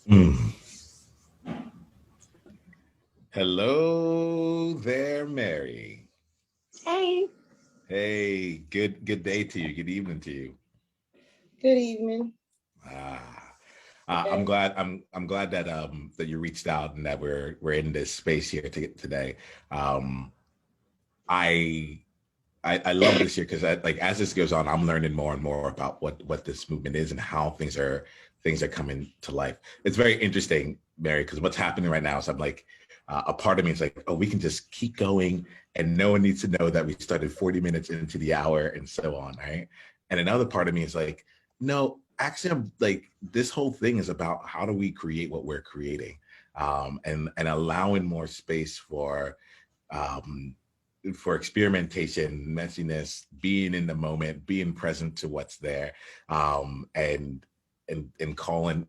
Mm. Hello there, Mary. Hey, Hey, good day to you. Good evening to you. good evening. Ah, I'm Okay. glad. I'm glad that that you reached out and that we're in this space here today. Um, I I love this year because like as this goes on, I'm learning more and more about what this movement is and how things are coming to life. It's very interesting, Mary, because what's happening right now is I'm like a part of me is like, oh, we can just keep going, and no one needs to know that we started 40 minutes into the hour and so on, right? And another part of me is like, no, actually, I'm like this whole thing is about how do we create what we're creating, and allowing more space um, for experimentation, messiness, being in the moment, being present to what's there, and calling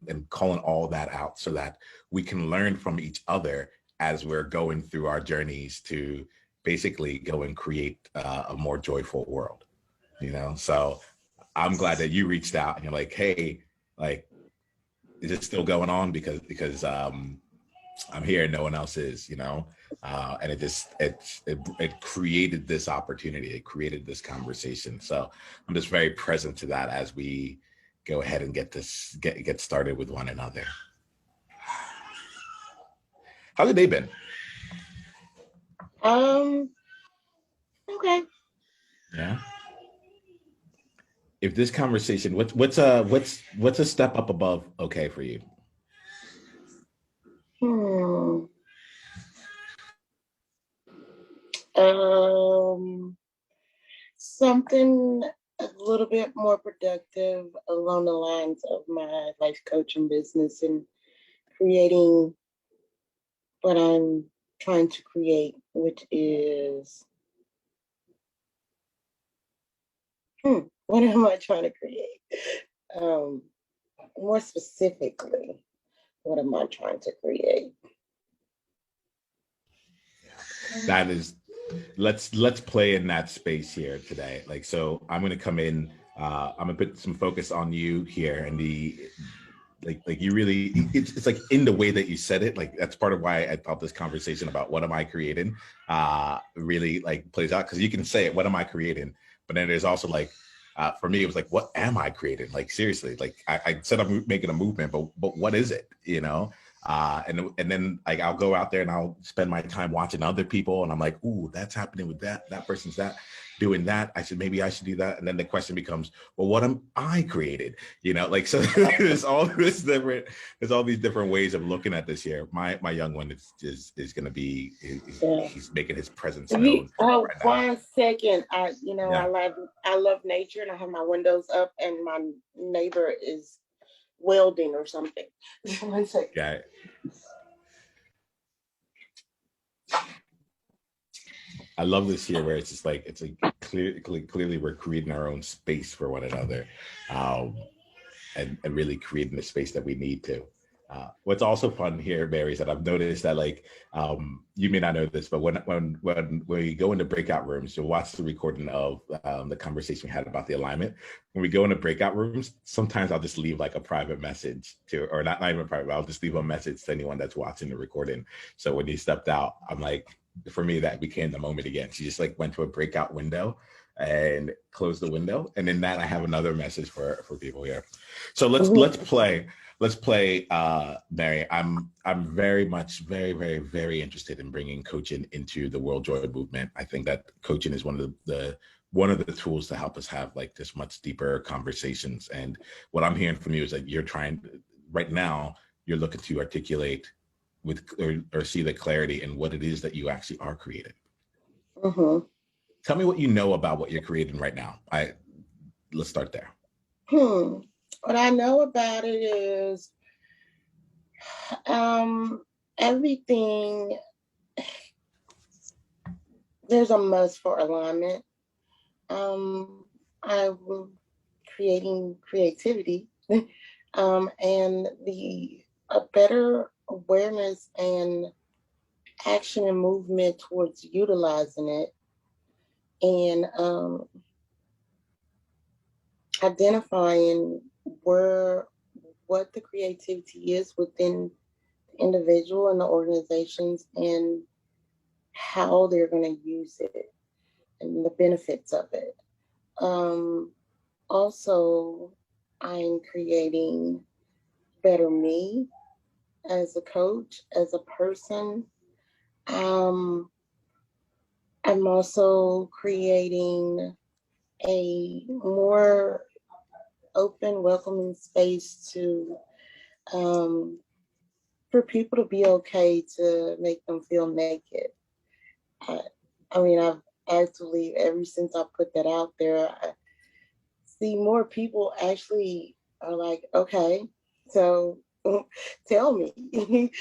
all that out so that we can learn from each other as we're going through our journeys to basically go and create a more joyful world. So I'm glad that you reached out and you're like, hey, like, is it still going on? Because I'm here and no one else is, and it created this opportunity. It created this conversation. So I'm just very present to that as we go ahead and get started with one another. How's your day been? Um, okay. Yeah. If this conversation, what's a step up above okay for you? Hmm. Um, Something a little bit more productive along the lines of my life coaching business and creating what I'm trying to create, which is, what am I trying to create? Um, More specifically, what am I trying to create? That is, let's play in that space here today. Like, so I'm gonna come in. I'm gonna put some focus on you here and the like you really it's like in the way that you said it, like that's part of why I thought this conversation about what am I creating really like plays out, because you can say it, what am I creating, but then there's also like for me it was like what am I creating, like seriously, like I said I'm making a movement, but what is it, and then like I'll go out there and I'll spend my time watching other people and I'm like, ooh, that's happening with that person's that doing that, maybe I should do that, and then the question becomes, well, what am I created, like, so there's all this different there's all these different ways of looking at this here. My young one is going to be Yeah. he's making his presence You, known oh, right now. 1 second. I Yeah. love nature, and I have my windows up, and my neighbor is welding or something. 1 second. Yeah, I love this here where it's just like it's like clearly we're creating our own space for one another, um, and really creating the space that we need to. What's also fun here, Mary, is that I've noticed that like you may not know this, but when we go into breakout rooms, you'll watch the recording of the conversation we had about the alignment. When we go into breakout rooms, sometimes I'll just leave like a private message to, or not even private, I'll just leave a message to anyone that's watching the recording. So when he stepped out, I'm like, for me, that became the moment again. She just like went to a breakout window and closed the window, and in that I have another message for people here. So let's play Mary. I'm very much very interested in bringing coaching into the World Joy movement. I think that coaching is one of the tools to help us have like this much deeper conversations. And what I'm hearing from you is that you're trying right now, you're looking to articulate with or see the clarity in what it is that you actually are creating. Mm-hmm. Tell me what you know about what you're creating right now. I Let's start there. Hmm. What I know about it is um, everything. There's a must for alignment. I'm creating creativity, and the a better awareness and action and movement towards utilizing it, and identifying where what the creativity is within the individual and the organizations and how they're going to use it and the benefits of it. Um, Also, I'm creating better me as a coach, as a person. Um, I'm also creating a more open, welcoming space to for people to be okay to make them feel naked. I, I mean, I've actually ever since I put that out there, I see more people actually are like, okay, so tell me,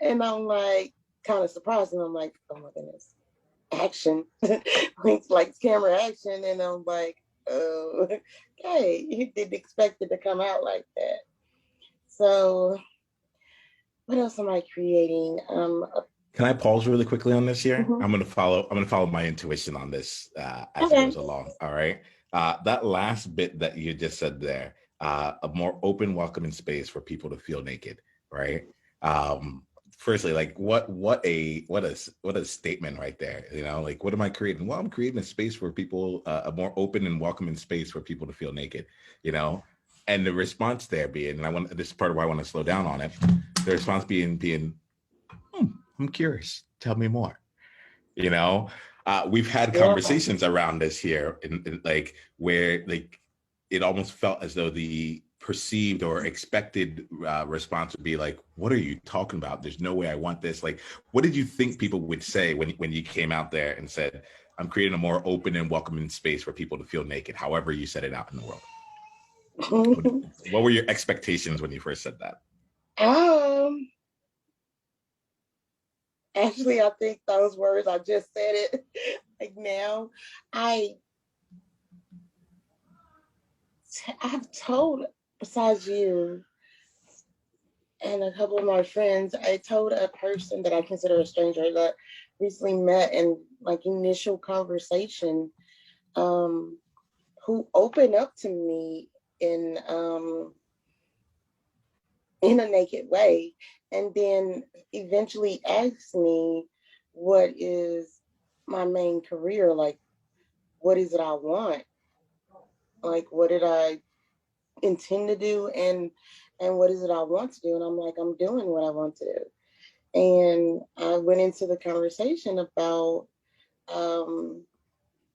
and I'm like kind of surprised, and I'm like, oh my goodness, action, like camera action, and I'm like, oh, okay, you didn't expect it to come out like that. So what else am I creating? Can I pause really quickly on this here? Mhm. I'm gonna follow my intuition on this as it Okay. goes along. All right. That last bit that you just said there, a more open, welcoming space for people to feel naked, right? Um, Firstly, like what a statement right there. You know, like what am I creating? Well, I'm creating a space for people, a more open and welcoming space for people to feel naked. You know, and the response there being, and I want this is part of why I want to slow down on it. The response being I'm curious. Tell me more. You know, we've had Yeah. conversations around this here, like where like it almost felt as though the perceived or expected response would be like, "What are you talking about? There's no way I want this." Like, what did you think people would say when you came out there and said, "I'm creating a more open and welcoming space for people to feel naked"? However, you said it out in the world. What were your expectations when you first said that? um, Actually, I think those words I just said it like now. I I've told besides you and a couple of my friends, I told a person that I consider a stranger that recently met in like initial conversation, um, who opened up to me in a naked way, and then eventually asked me what is my main career, like what is it I want, like what did I intend to do, and what is it I want to do, and I'm like, I'm doing what I want to do. And I went into the conversation about um,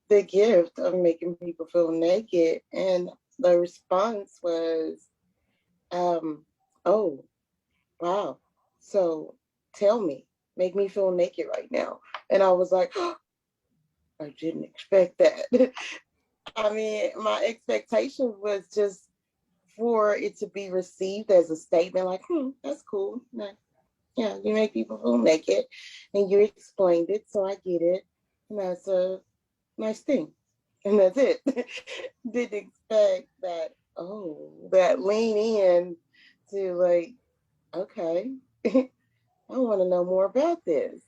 the gift of making people feel naked, and the response was, um, "Oh, wow! So tell me, make me feel naked right now." And I was like, oh, "I didn't expect that." I mean, my expectation was just for it to be received as a statement, like, that's cool. Yeah, you make people feel naked, and you explained it, so I get it, and that's a nice thing, and that's it. Didn't expect that. Oh, that lean in to like, okay, I want to know more about this.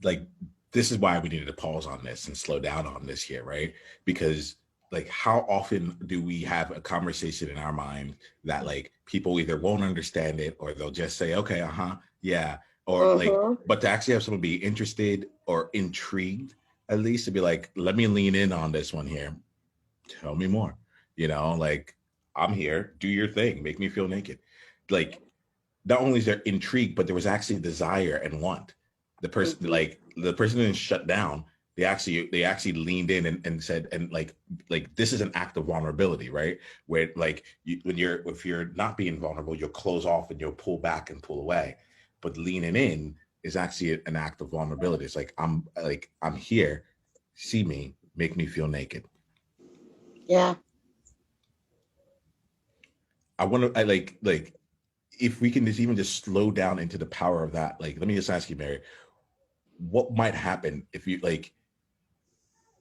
Like this is why we needed to pause on this and slow down on this here, right? Because like how often do we have a conversation in our mind that like people either won't understand it or they'll just say, okay, yeah, or like, Uh-huh. but to actually have someone be interested or intrigued, at least to be like, let me lean in on this one here. Tell me more. You know, like I'm here, do your thing, make me feel naked. Like not only is there intrigue, but there was actually desire and want. Mm-hmm. Like the person didn't shut down. They actually leaned in and said, and like this is an act of vulnerability, right? Where like when if you're not being vulnerable, you'll close off and you'll pull back and pull away. But leaning in is actually an act of vulnerability. It's like I'm here, see me, make me feel naked. Yeah. I want to I like if we can just even just slow down into the power of that. Like let me just ask you, Mary, what might happen if you like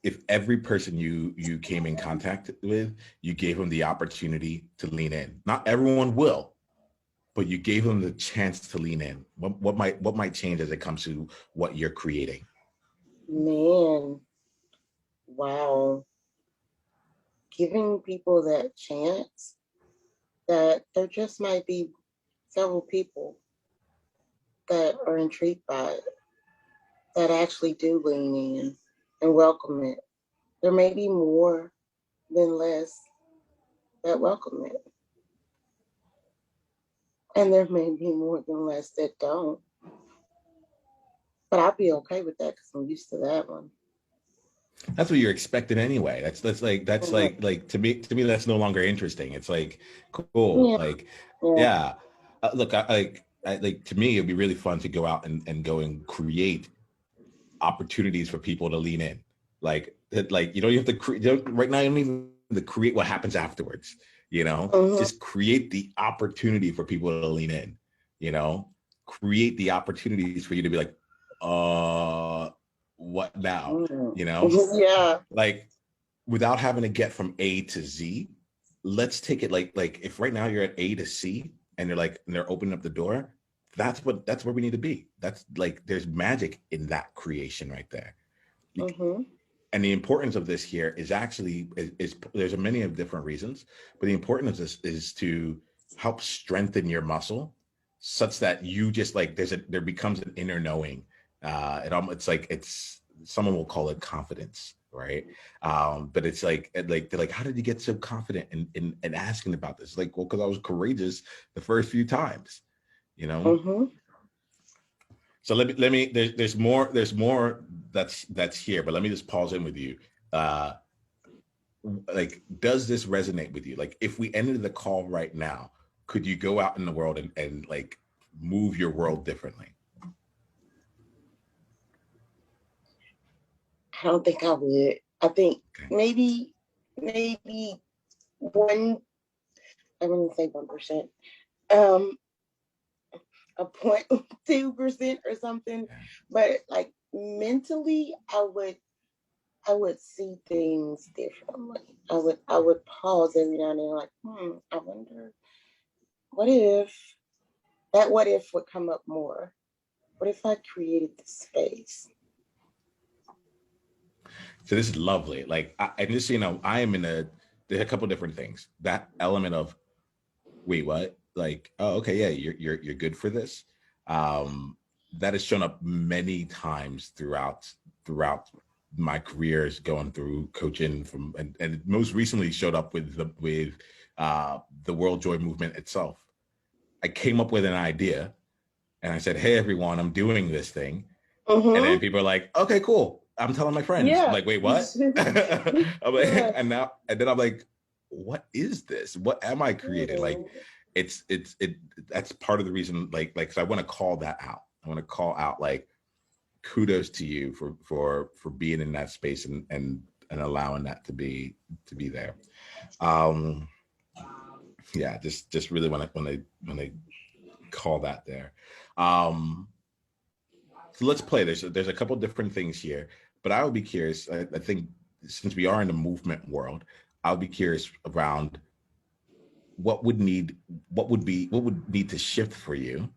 if every person you came in contact with, you gave them the opportunity to lean in. Not everyone will, but you gave them the chance to lean in. What might change as it comes to what you're creating? Man, wow. Giving people that chance. that there just might be several people that are intrigued by it, that actually do lean in and welcome it. There may be more than less that welcome it. And there may be more than less that don't. But I'll be okay with that because I'm used to that one. That's what you're expecting anyway. That's like to me that's no longer interesting. It's like cool. Yeah, Like yeah. yeah. Look, like to me it'd be really fun to go out and go and create opportunities for people to lean in. Like you don't have to create right now. You don't even have to create what happens afterwards. Mhm. Just create the opportunity for people to lean in. You know, create the opportunities for you to be like, what now? Mhm. You know, Yeah. like without having to get from A to Z. Let's take it like if right now you're at A to C and they're opening up the door, that's where we need to be. That's like there's magic in that creation right there. Mhm. And the importance of this here is actually is there's a many of different reasons, but the importance of this is to help strengthen your muscle such that you just like there becomes an inner knowing. It's like it's someone will call it confidence, right? But it's like they're like, how did you get so confident in asking about this? Like, well, because I was courageous the first few times, you know. Mhm. So let me there's more that's here, but let me just pause in with you. Uh like, does this resonate with you? Like, if we ended the call right now, could you go out in the world and like move your world differently? I don't think I would. I think Okay. maybe one. I wouldn't say 1%. Um, a 0.2% or something. Yeah. But like mentally, I would see things differently. I would pause every now and then, like, I wonder what if what if would come up more. What if I created the space? So this is lovely. Like, and just so you know, I am in a. There's a couple different things. That element of wait, what? Like, oh, okay, yeah, you're good for this. Um, that has shown up many times throughout my careers, going through coaching and most recently showed up with the World Joy Movement itself. I came up with an idea and I said, hey everyone, I'm doing this thing. And then Mm-hmm. people are like, okay, cool. I'm telling my friends. I'm Yeah. like, wait, what? I'm like, Yeah. and then I'm like, what is this? What am I creating? Like, Mhm. it that's part of the reason, like, cause I want to call that out. I want to call out like kudos to you for being in that space and allowing that to be there. Um, yeah, just really when I call that there. Um, So let's play. There's a couple different things here, but I would be curious. I think since we are in the movement world, I'll be curious around what would need to shift for you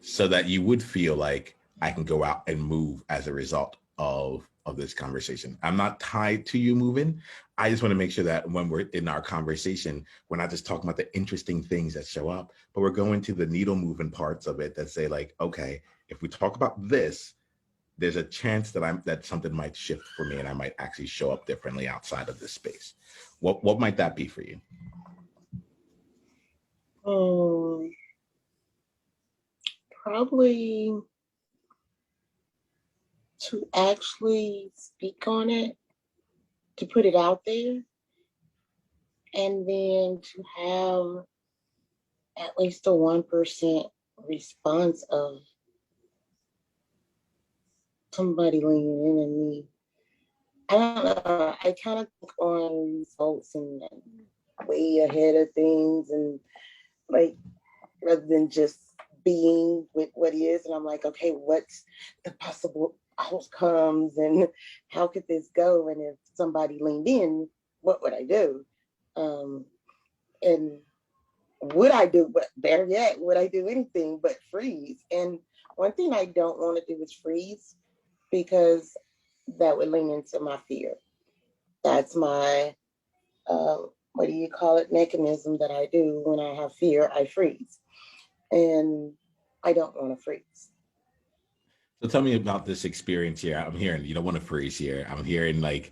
so that you would feel like I can go out and move as a result of this conversation. I'm not tied to you moving. I just want to make sure that when we're in our conversation, we're not just talking about the interesting things that show up, but we're going to the needle moving parts of it that say like, okay, if we talk about this, there's a chance that something might shift for me and I might actually show up differently outside of this space. What might that be for you? Hmm, probably to actually speak on it, to put it out there, and then to have at least a 1% response of somebody leaning in on me. I don't know. I kind of think on results and way ahead of things, and like rather than just being with what is. And I'm like, okay, what's the possible outcomes and how could this go? And if somebody leaned in, what would I do? Um, and would I do, but better yet, would I do anything but freeze? And one thing I don't want to do is freeze because that would lean into my fear. That's my what do you call it, mechanism that I do when I have fear, I freeze. And I don't want to freeze. So tell me about this experience here. I'm hearing you don't want to freeze here. I'm hearing like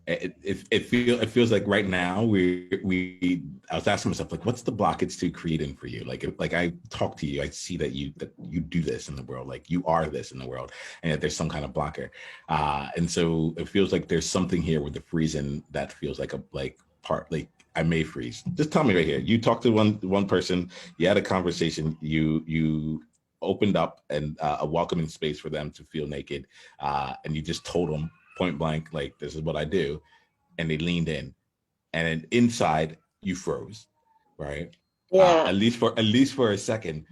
it feels like right now we I was asking myself like what's the blockage to creating for you? Like I talk to you, I see that you do this in the world, like you are this in the world, and that there's some kind of blocker. And so it feels like there's something here with the freezing that feels like a part like I may freeze. Just tell me right here. You talked to one person, you had a conversation, you opened up and a welcoming space for them to feel naked, and you just told them point blank like this is what I do, and they leaned in, and then inside you froze, right? Yeah. At least for a second.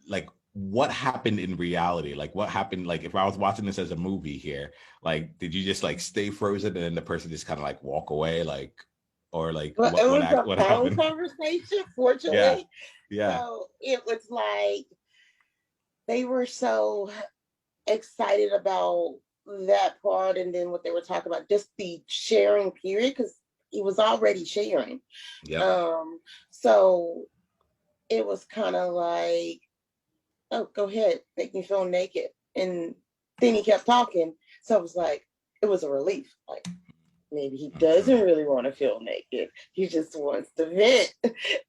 Like what happened in reality? Like what happened? Like if I was watching this as a movie here, like did you just like stay frozen and then the person just kind of like walk away, like, or like Well, it was a what phone happened? conversation, fortunately. Yeah, yeah. So it was like they were so excited about that part, and then what they were talking about, just the sharing period, because he was already sharing. Yeah. So it was kind of like, oh, go ahead, make me feel naked. And then he kept talking. So it was like, it was a relief. Like, maybe he doesn't really want to feel naked. He just wants to vent.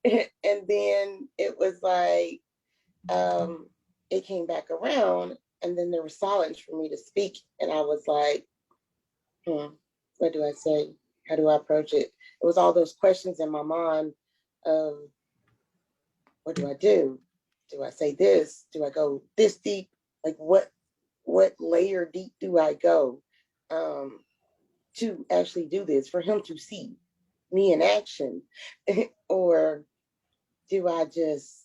And then it was like, it came back around, and then there was silence for me to speak. And I was like, what do I say? How do I approach it? It was all those questions in my mind of, what do I do? Do I say this? Do I go this deep? Like what layer deep do I go to actually do this for him to see me in action? Or do I just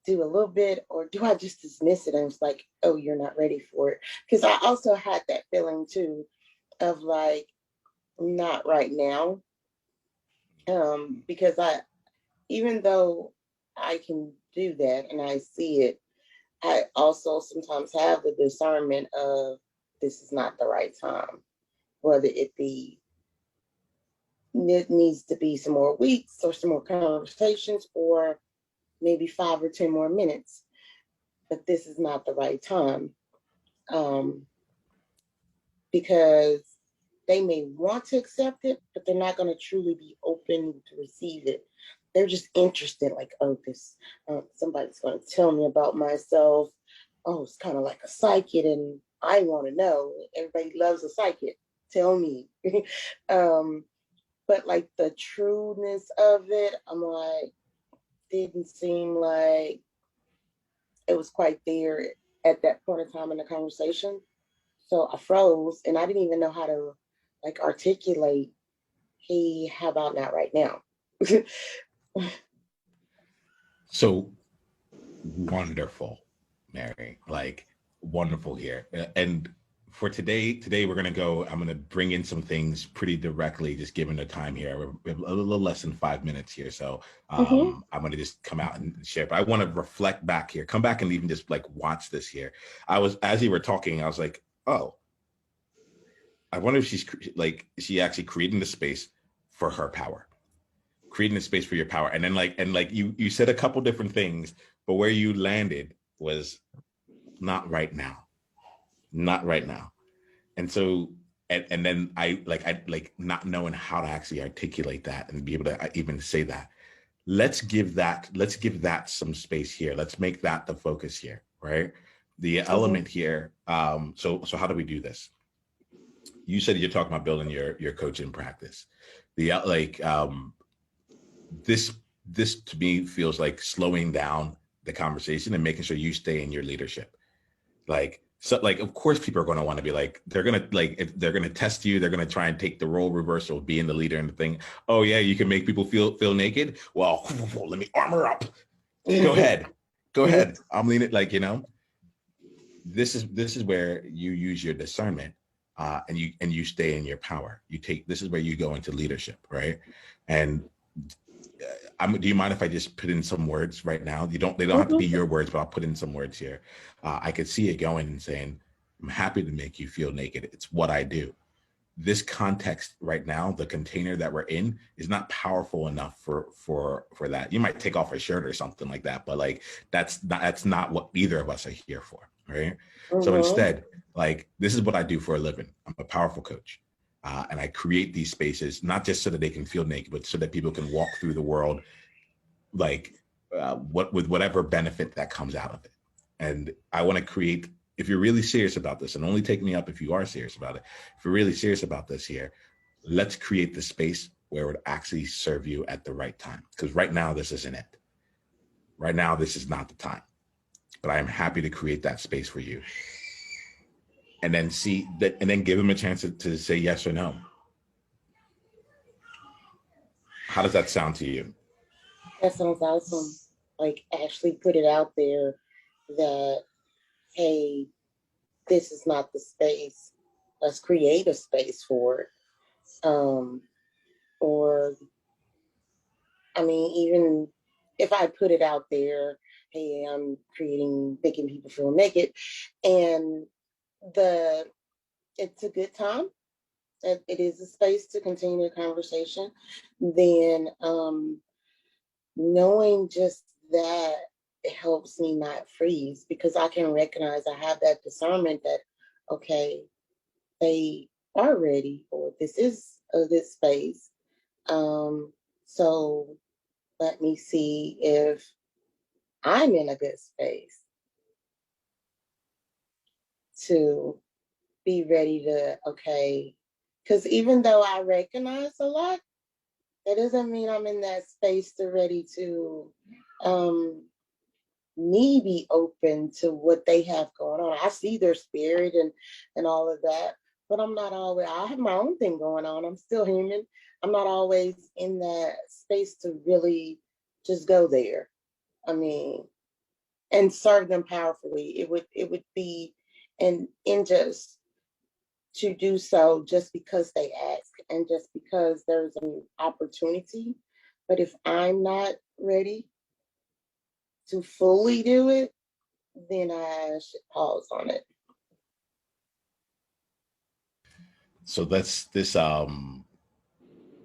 do a little bit, or do I just dismiss it and it's like, oh, you're not ready for it? Because I also had that feeling too of like, not right now. Because even though I can do that and I see it, I also sometimes have the discernment of this is not the right time, whether it needs to be some more weeks or some more conversations or maybe 5 or 10 more minutes, but this is not the right time. Because they may want to accept it, but they're not going to truly be open to receive it. They're just interested, like, oh, this somebody's going to tell me about myself. Oh, it's kind of like a psychic, and I want to know. Everybody loves a psychic. Tell me. But like the trueness of it, I'm like, didn't seem like it was quite there at that point in time in the conversation. So I froze, and I didn't even know how to like articulate, hey, how about not right now? So wonderful, Mary. Like wonderful here. And for today we're gonna go. I'm gonna bring in some things pretty directly, just given the time here. We're a little less than 5 minutes here, so I'm gonna just come out and share. But I want to reflect back here, come back and even just like watch this here. I was as you were talking, I was like, oh, I wonder if she actually creating the space for her power, creating a space for your power. And then like you said a couple different things, but where you landed was not right now, not right now. And so, and then I like not knowing how to actually articulate that and be able to even say that. Let's give that some space here. Let's make that the focus here, right? The element here. So how do we do this? You said you're talking about building your coaching practice. The this to me feels like slowing down the conversation and making sure you stay in your leadership. Like, so like, of course people are going to want to be like, they're going to like, if they're going to test you, they're going to try and take the role reversal of being the leader and the thing. Oh yeah, you can make people feel naked. Well, let me armor up. Go ahead. I'm leaning, like, this is where you use your discernment, and you stay in your power. This is where you go into leadership, right? And do you mind if I just put in some words right now? They don't have to be your words, but I'll put in some words here. I could see it going and saying, I'm happy to make you feel naked. It's what I do. this context right now, the container that we're in, is not powerful enough for that. You might take off a shirt or something like that, but like that's not what either of us are here for, right? So Mm-hmm. instead, like, this is what I do for a living. I'm a powerful coach, and I create these spaces not just so that they can feel naked, but so that people can walk through the world like what with whatever benefit that comes out of it. And I want to create, if you're really serious about this, and only take me up if you are serious about it, if you're really serious about this here, let's create the space where it would actually serve you at the right time. Because right now, this isn't it. Right now, this is not the time. But I am happy to create that space for you. And then see that, and then give them a chance to say yes or no. How does that sound to you? That sounds awesome. Like actually put it out there that, hey, this is not the space. Let's create a space for it. Um, or I mean, even if I put it out there, hey, I'm creating making people feel naked, and the it's a good time. It is a space to continue the conversation. Then knowing just that, it helps me not freeze because I can recognize I have that discernment that okay, they are ready or this is a good space. Um, so let me see if I'm in a good space to be ready to, okay, because even though I recognize a lot, that doesn't mean I'm in that space to ready to um, me be open to what they have going on. I see their spirit and all of that, but I'm not always. I have my own thing going on. I'm still human. I'm not always in that space to really just go there. I mean, and serve them powerfully. It would be an injustice to do so just because they ask and just because there's an opportunity. But if I'm not ready to fully do it, then I should pause on it. So that's this.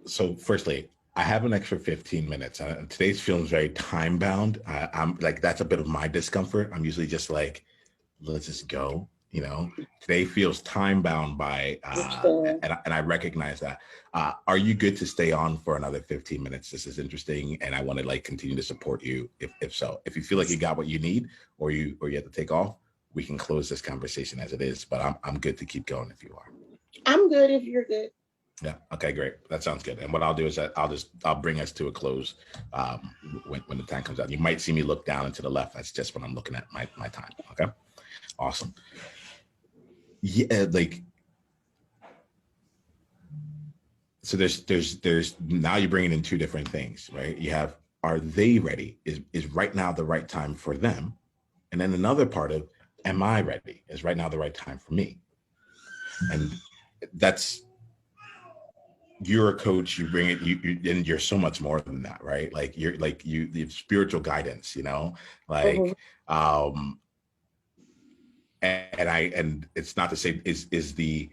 So firstly, I have an extra 15 minutes. Today's film is very time bound. I'm like, that's a bit of my discomfort. I'm usually just like, let's just go. You know, today feels time bound by, Understand? and I recognize that. Are you good to stay on for another 15 minutes? This is interesting, and I want to like continue to support you. If so, if you feel like you got what you need, or you have to take off, we can close this conversation as it is. But I'm good to keep going if you are. I'm good if you're good. Yeah. Okay. Great. That sounds good. And what I'll do is that I'll bring us to a close when the time comes out. You might see me look down and to the left. That's just when I'm looking at my time. Okay. Awesome. Yeah. Like, so there's now you're bringing in two different things, right? You have, are they ready? Is right now the right time for them? And then another part of, am I ready? Is right now the right time for me? And that's, you're a coach, you bring it, and you're so much more than that, right? Like you're like you the spiritual guidance, you know, Mm-hmm. like and it's not to say is the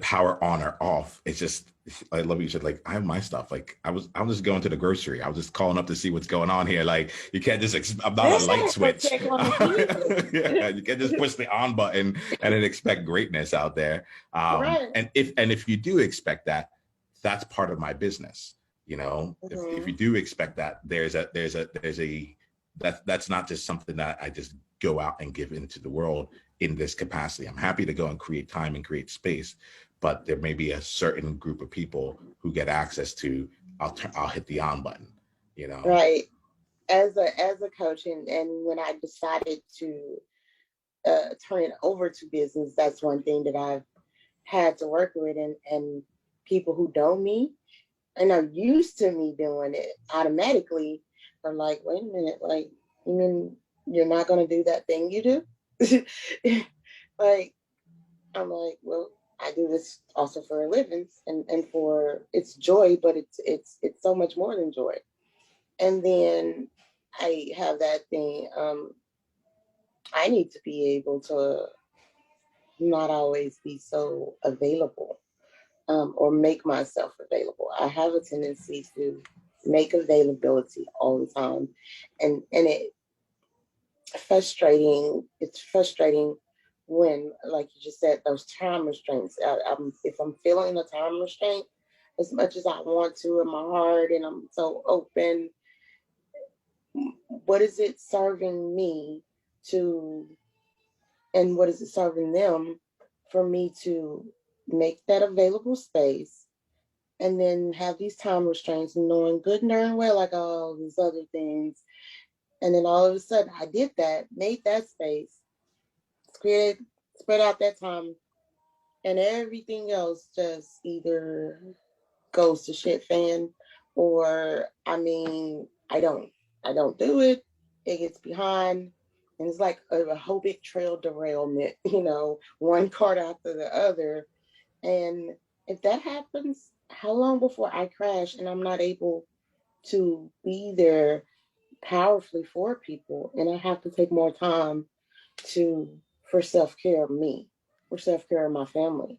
power on or off. It's just, I love you said, like, I have my stuff. Like I'm just going to the grocery. I was just calling up to see what's going on here. Like you can't just I'm not a light switch. Check on the Yeah, kids. you can't just push the on button and then expect greatness out there. Right. And if you do expect that, that's part of my business. You know, if you Mm-hmm. do expect that, there's a that's not just something that I just go out and give into the world in this capacity. I'm happy to go and create time and create space, but there may be a certain group of people who get access to, I'll hit the on button, you know? Right. As a coach, and when I decided to turn it over to business, that's one thing that I've had to work with, and people who know me and are used to me doing it automatically are like, wait a minute, like, you mean you're not going to do that thing you do? Like, I'm like, well, I do this also for a living and for it's joy, but it's so much more than joy. And then I have that thing. I need to be able to not always be so available. or make myself available. I have a tendency to make availability all the time, and it's frustrating when, like you just said, those time restraints. If I'm feeling a time restraint, as much as I want to in my heart, and I'm so open, what is it serving me to, and what is it serving them for me to make that available space and then have these time restraints, knowing good and darn well, like all these other things. And then all of a sudden, I did that, made that space, created, spread out that time, and everything else just either goes to shit fan, or I don't do it. It gets behind, and it's like a whole big trail derailment. One cart after the other. And if that happens, how long before I crash and I'm not able to be there powerfully for people, and I have to take more time to for self-care of me, for self-care of my family.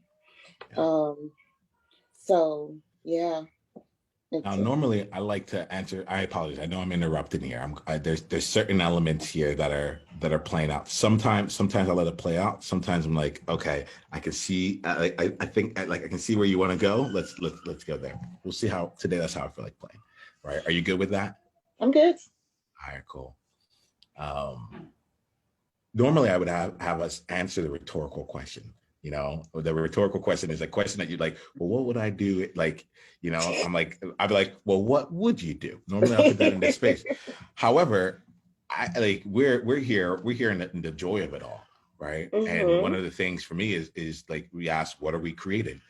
Yeah. Um, so yeah, Now, it's normally I like to answer. I apologize. I know I'm interrupting here. There's certain elements here that are playing out. Sometimes I let it play out. Sometimes I'm like, okay, I can see. I think like I can see where you want to go. Let's go there. We'll see how today. That's how I feel like playing. Right? Are you good with that? I'm good. All right, cool. Um, Normally I would have us answer the rhetorical question. The rhetorical question is a question that you're like, well, what would I do? Like, I'd be like, well, what would you do? Normally I'll put that in this space. However, I like we're here in the joy of it all, right? And one Mm-hmm. of the things for me is like we ask, what are we creating?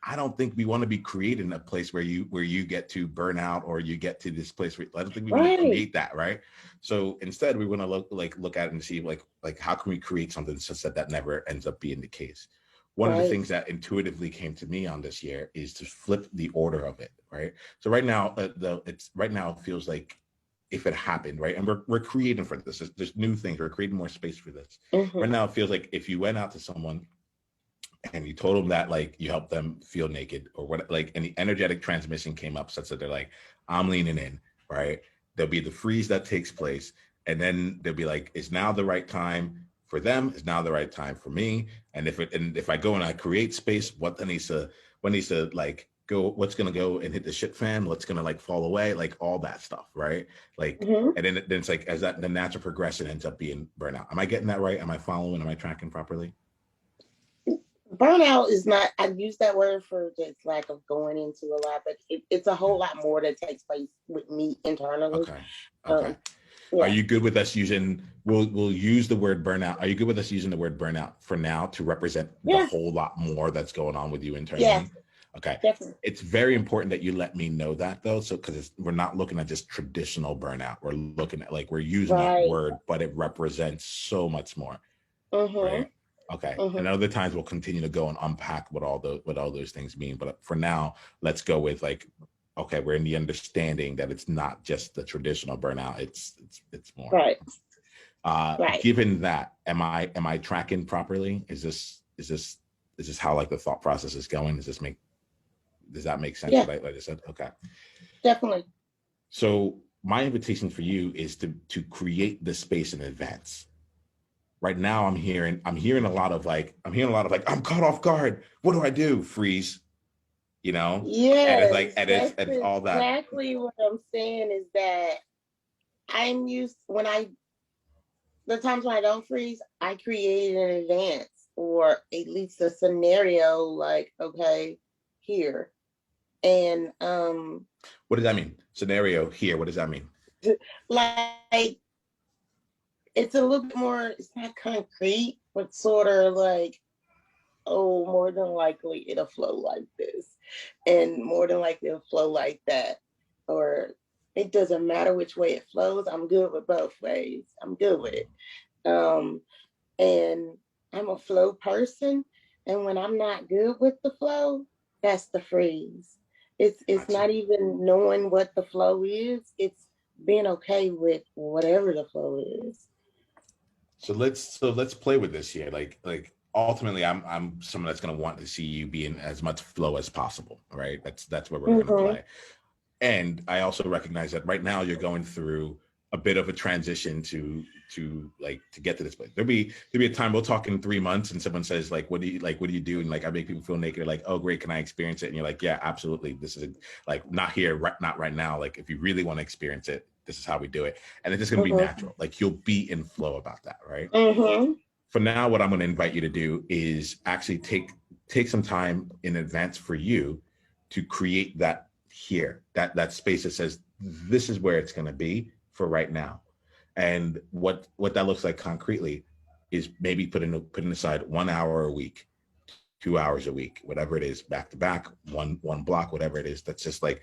I don't think we want to be creating a place where you get to burn out, or you get to this place where I don't think we want to Right. create that, right? So instead, we want to look at it and see like how can we create something such that never ends up being the case. One of the Right. things that intuitively came to me on this year is to flip the order of it, right? So right now, right now it feels like if it happened, right, and we're creating for this. There's new things. We're creating more space for this. Right Mm-hmm. now, it feels like if you went out to someone and you told them that like you helped them feel naked or what, like, and the energetic transmission came up such that they're like, I'm leaning in, right? There'll be the freeze that takes place, and then they'll be like, it's now the right time for them, it's now the right time for me. And if I go and I create space, what needs to like go, what's gonna go and hit the shit fan, what's gonna like fall away, like all that stuff, right? Like, Mm-hmm. and then it's like as that the natural progression ends up being burnout. Am I getting that right? Am I following? Am I tracking properly? Burnout is not, I use that word for just lack of going into a lot, but it's a whole lot more that takes place with me internally. Okay. Okay. Um, Are yeah. you good with us using, we'll use the word burnout. Are you good with us using the word burnout for now to represent the Yeah. whole lot more that's going on with you Yeah. internally? Okay. Definitely. It's very important that you let me know that though. So, because we're not looking at just traditional burnout. We're looking at like, we're using that Right. word, but it represents so much more. Mm-hmm. Right. Okay. And Mm-hmm. other times we'll continue to go and unpack what all those things mean. But for now, let's go with like, okay, we're in the understanding that it's not just the traditional burnout. It's more. Right. Right. Given that, am I tracking properly? Is this how like the thought process is going? Does that make sense? Yeah. What I just said? Okay. Definitely. So my invitation for you is to create the space in advance. Right now I'm hearing a lot of like I'm caught off guard. What do I do? Freeze, and it's like Yes, and that's it's all that. exactly what I'm saying is that I'm used when the times when I don't freeze, I create in advance or at least a scenario like, okay, here. And What does that mean? Scenario here. What does that mean? like it's a little bit more, it's not concrete, but sort of like, oh, more than likely it'll flow like this. And more than likely it'll flow like that. Or it doesn't matter which way it flows. I'm good with both ways. I'm good with it. Um, and I'm a flow person. And when I'm not good with the flow, that's the freeze. It's Gotcha. not even knowing what the flow is. It's being okay with whatever the flow is. So let's play with this here. Like ultimately I'm someone that's going to want to see you be in as much flow as possible, right? That's where we're going to Mm-hmm. play. And I also recognize that right now you're going through a bit of a transition to get to this place. There'll be a time we'll talk in 3 months and someone says like, what do you do? And like, I make people feel naked. Like, oh great, can I experience it? And you're like, yeah, absolutely. This is like not here, not right now. Like if you really want to experience it, this is how we do it. And it's just going to be Mm-hmm. natural. Like you'll be in flow about that, right? Mm-hmm. For now, what I'm going to invite you to do is actually take some time in advance for you to create that here, that space that says this is where it's going to be for right now. And what that looks like concretely is maybe putting aside 1 hour a week, 2 hours a week, whatever it is, back to back, one block, whatever it is. That's just like,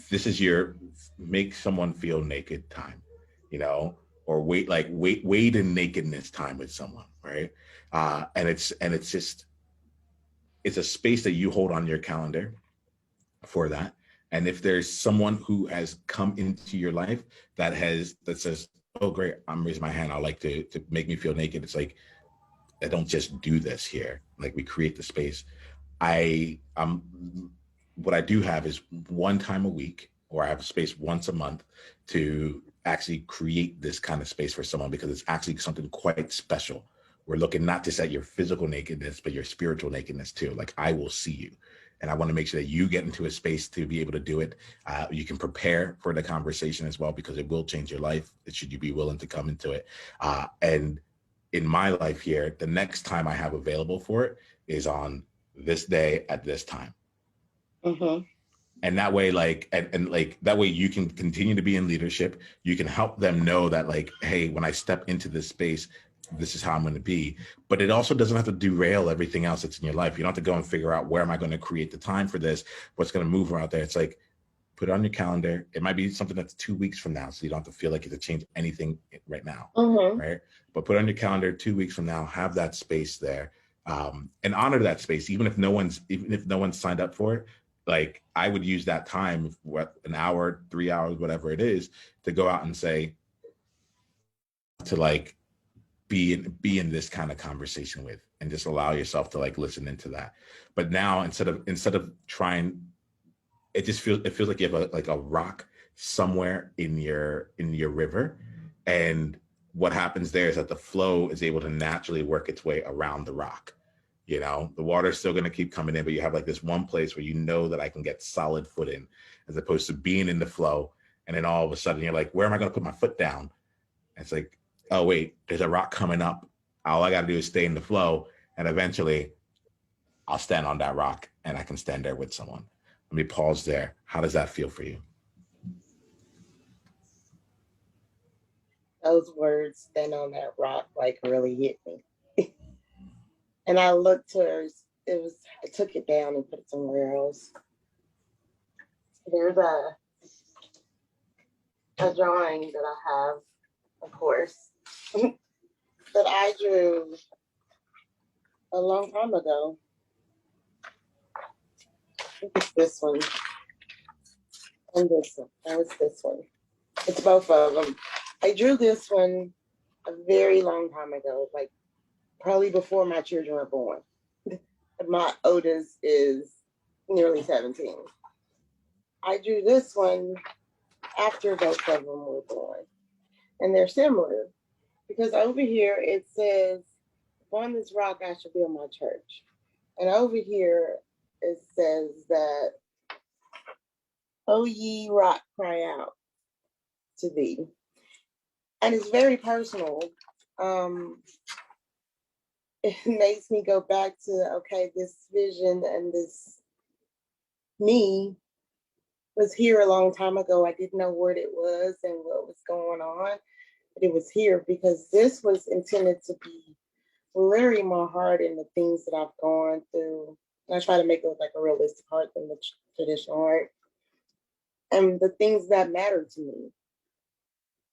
this is your make someone feel naked time, you know, or wait in nakedness time with someone, right? And it's just, it's a space that you hold on your calendar for that. And if there's someone who has come into your life that says, oh great, I'm raising my hand, I like to make me feel naked, it's like, I don't just do this here, like we create the space. What I do have is one time a week, or I have a space once a month to actually create this kind of space for someone, because it's actually something quite special. We're looking not just at your physical nakedness, but your spiritual nakedness too. Like I will see you. And I want to make sure that you get into a space to be able to do it. You can prepare for the conversation as well, because it will change your life should you be willing to come into it. And in my life here, the next time I have available for it is on this day at this time. Mm-hmm. And that way, like, and like that way you can continue to be in leadership. You can help them know that, like, hey, when I step into this space, this is how I'm going to be. But it also doesn't have to derail everything else that's in your life. You don't have to go and figure out, where am I going to create the time for this? What's going to move around there? It's like, put it on your calendar. It might be something that's 2 weeks from now, so you don't have to feel like you have to change anything right now, Mm-hmm. right? But put it on your calendar 2 weeks from now. Have that space there, and honor that space, even if no one's signed up for it. Like I would use that time, what, an hour, 3 hours, whatever it is, to go out and say, to like be in this kind of conversation with, and just allow yourself to like listen into that. But now instead of trying, it feels like you have a rock somewhere in your river. And what happens there is that the flow is able to naturally work its way around the rock. The water's still going to keep coming in, but you have like this one place where you know that I can get solid foot in, as opposed to being in the flow. And then all of a sudden you're like, where am I going to put my foot down? And it's like, oh wait, there's a rock coming up. All I got to do is stay in the flow, and eventually I'll stand on that rock and I can stand there with someone. Let me pause there. How does that feel for you? Those words, "stand on that rock," like really hit me. And I looked towards I took it down and put it somewhere else. There's a drawing that I have, of course, that I drew a long time ago. I think it's this one and this one. That was this one. It's both of them. I drew this one a very long time ago, like probably before my children were born. My oldest is nearly 17. I drew this one after both of them were born. And they're similar because over here it says, "On this rock I shall build my church." And over here it says that, "O ye rock, cry out to thee." And it's very personal. Um, it makes me go back to, okay, this vision and this me was here a long time ago. I didn't know what it was and what was going on, but it was here because this was intended to be literally my heart and the things that I've gone through. And I try to make it look like a realistic heart than the traditional heart. And the things that matter to me,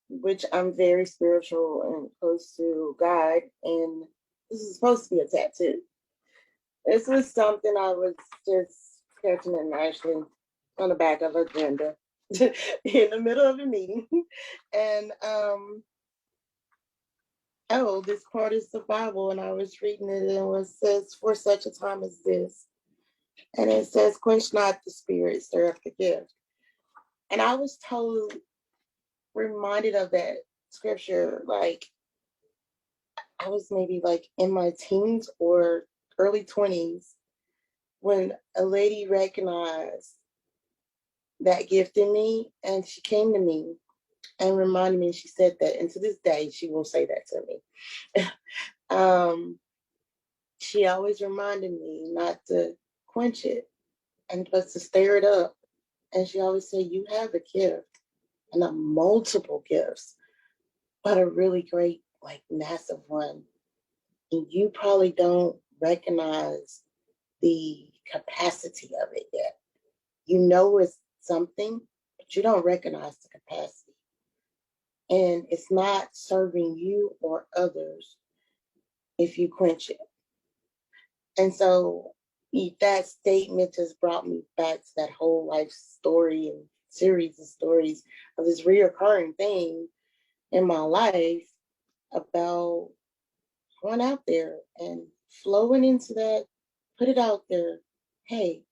which I'm very spiritual and close to God. And this is supposed to be a tattoo. This was something I was just sketching and actually on the back of an agenda in the middle of a meeting. And oh, this part is the Bible, and I was reading it, and it says, for such a time as this. And it says, quench not the spirit, stir up the gift. And I was reminded of that scripture, like I was maybe like in my teens or early 20s when a lady recognized that gift in me, and she came to me and reminded me, she said that, and to this day, she will say that to me. She always reminded me not to quench it and but to stir it up. And she always said, you have a gift and a multiple gifts, but a really great, like massive one. And you probably don't recognize the capacity of it yet. You know it's something, but you don't recognize the capacity. And it's not serving you or others if you quench it. And so that statement just brought me back to that whole life story and series of stories of this reoccurring thing in my life about going out there and flowing into that, put it out there. Hey,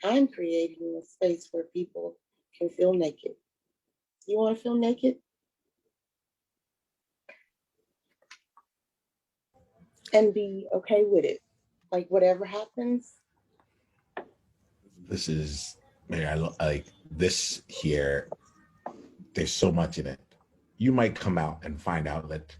I'm creating a space where people can feel naked. You want to feel naked? And be okay with it. Like whatever happens. This is, man, like this here. There's so much in it. You might come out and find out that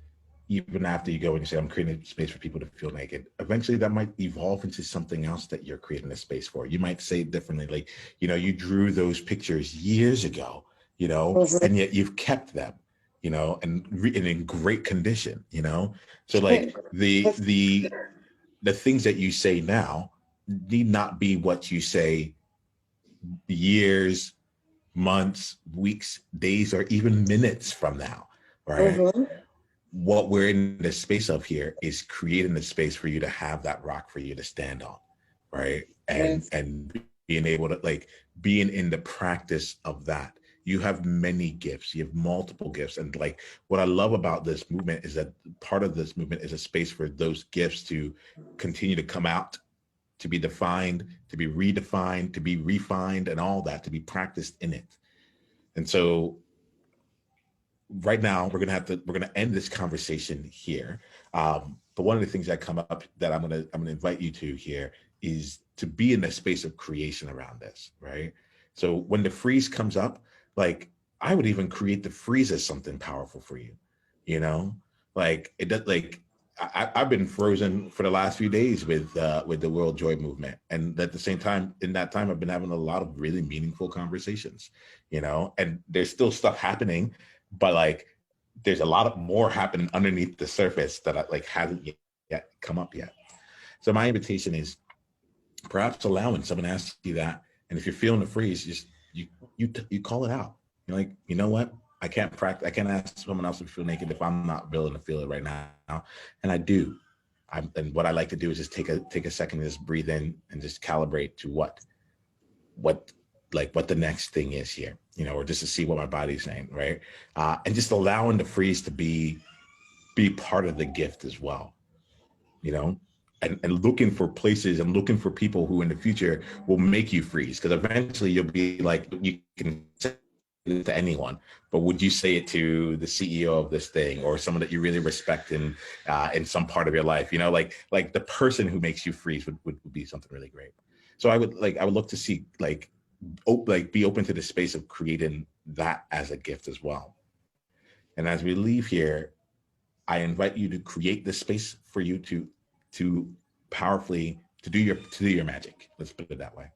even after you go and you say, I'm creating a space for people to feel naked, eventually that might evolve into something else that you're creating a space for. You might say it differently, like, you drew those pictures years ago, and yet you've kept them, and in great condition, So like the things that you say now need not be what you say years, months, weeks, days, or even minutes from now, right? What we're in the space of here is creating the space for you to have that rock for you to stand on, right? And being able to being in the practice of that. You have many gifts, you have multiple gifts. And like what I love about this movement is that part of this movement is a space for those gifts to continue to come out, to be defined, to be redefined, to be refined, and all that, to be practiced in it. And so right now we're gonna end this conversation here. But one of the things that come up that I'm gonna invite you to here is to be in the space of creation around this, right? So when the freeze comes up, like I would even create the freeze as something powerful for you, like it does. Like I've been frozen for the last few days with the World Joy Movement, and at the same time, in that time, I've been having a lot of really meaningful conversations, and there's still stuff happening, but like there's a lot of more happening underneath the surface that hasn't yet come up yet. So my invitation is perhaps allowing someone to ask you that, and if you're feeling the freeze, just you call it out. You're like, you know what? I can't ask someone else to feel naked if I'm not willing to feel it right now. And I do. And what I like to do is just take a second, just breathe in and just calibrate to what the next thing is here, or just to see what my body's saying, right? And just allowing the freeze to be part of the gift as well, and looking for places and looking for people who in the future will make you freeze, because eventually you'll be like, you can say it to anyone, but would you say it to the CEO of this thing or someone that you really respect in some part of your life? Like the person who makes you freeze would be something really great. So I would look to see be open to the space of creating that as a gift as well. And as we leave here, I invite you to create this space for you to powerfully to do your magic. Let's put it that way.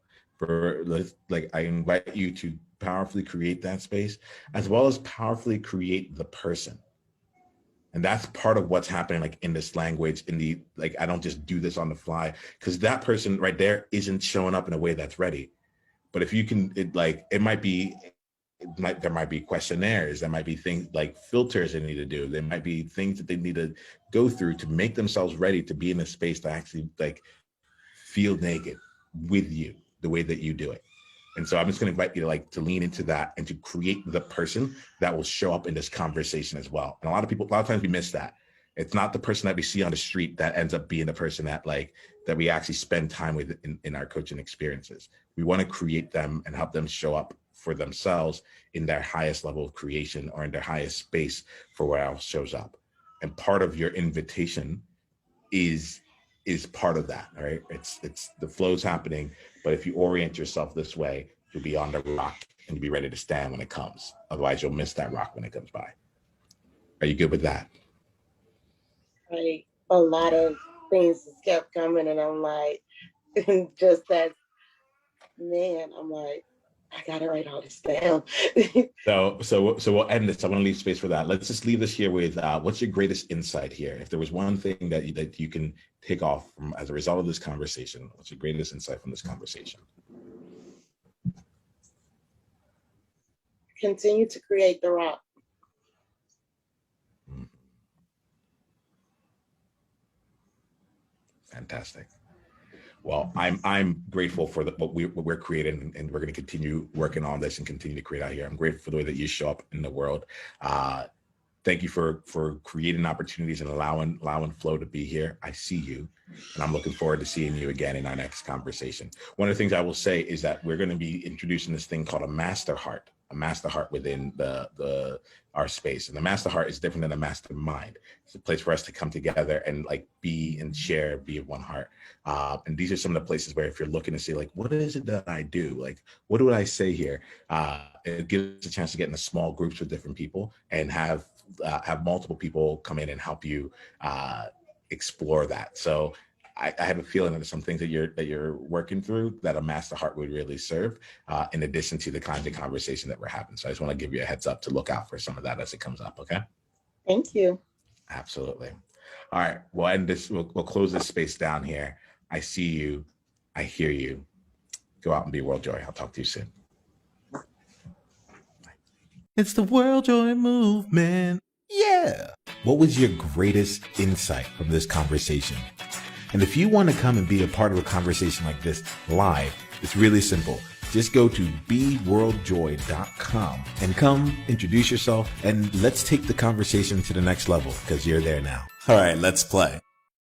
I invite you to powerfully create that space, as well as powerfully create the person. And that's part of what's happening in this language, I don't just do this on the fly, because that person right there isn't showing up in a way that's ready. But if you can, there might be questionnaires, there might be things like filters they need to do, there might be things that they need to go through to make themselves ready to be in a space to actually feel naked with you the way that you do it. And so I'm just going to invite you to lean into that and to create the person that will show up in this conversation as well. And a lot of times we miss that. It's not the person that we see on the street that ends up being the person that that we actually spend time with in our coaching experiences. We want to create them and help them show up for themselves in their highest level of creation or in their highest space for where else shows up. And part of your invitation is part of that, right? It's the flow's happening, but if you orient yourself this way, you'll be on the rock and you'll be ready to stand when it comes. Otherwise, you'll miss that rock when it comes by. Are you good with that? Like a lot of things just kept coming, and I'm like, just that, man, I'm like, I gotta write all this down. So we'll end this. I want to leave space for that. Let's just leave this here with what's your greatest insight here? If there was one thing that you can take off from as a result of this conversation, what's your greatest insight from this conversation? Continue to create the rock. Fantastic. Well, I'm grateful for what we're creating, and we're going to continue working on this and continue to create out here. I'm grateful for the way that you show up in the world. Thank you for creating opportunities and allowing Flo to be here. I see you, and I'm looking forward to seeing you again in our next conversation. One of the things I will say is that we're going to be introducing this thing called a master heart within our space. And the master heart is different than a mastermind. It's a place for us to come together and be and share, be of one heart. And these are some of the places where if you're looking to see what is it that I do? What do I say here? It gives us a chance to get into small groups with different people and have multiple people come in and help you explore that. So I have a feeling that there's some things that you're working through that a master heart would really serve, in addition to the kinds of conversation that we're having. So I just want to give you a heads up to look out for some of that as it comes up. Okay. Thank you. Absolutely. All right. We'll end this. We'll close this space down here. I see you. I hear you. Go out and be World Joy. I'll talk to you soon. It's the World Joy Movement. Yeah. What was your greatest insight from this conversation? And if you want to come and be a part of a conversation like this live, it's really simple. Just go to beworldjoy.com and come introduce yourself, and let's take the conversation to the next level, because you're there now. All right, let's play.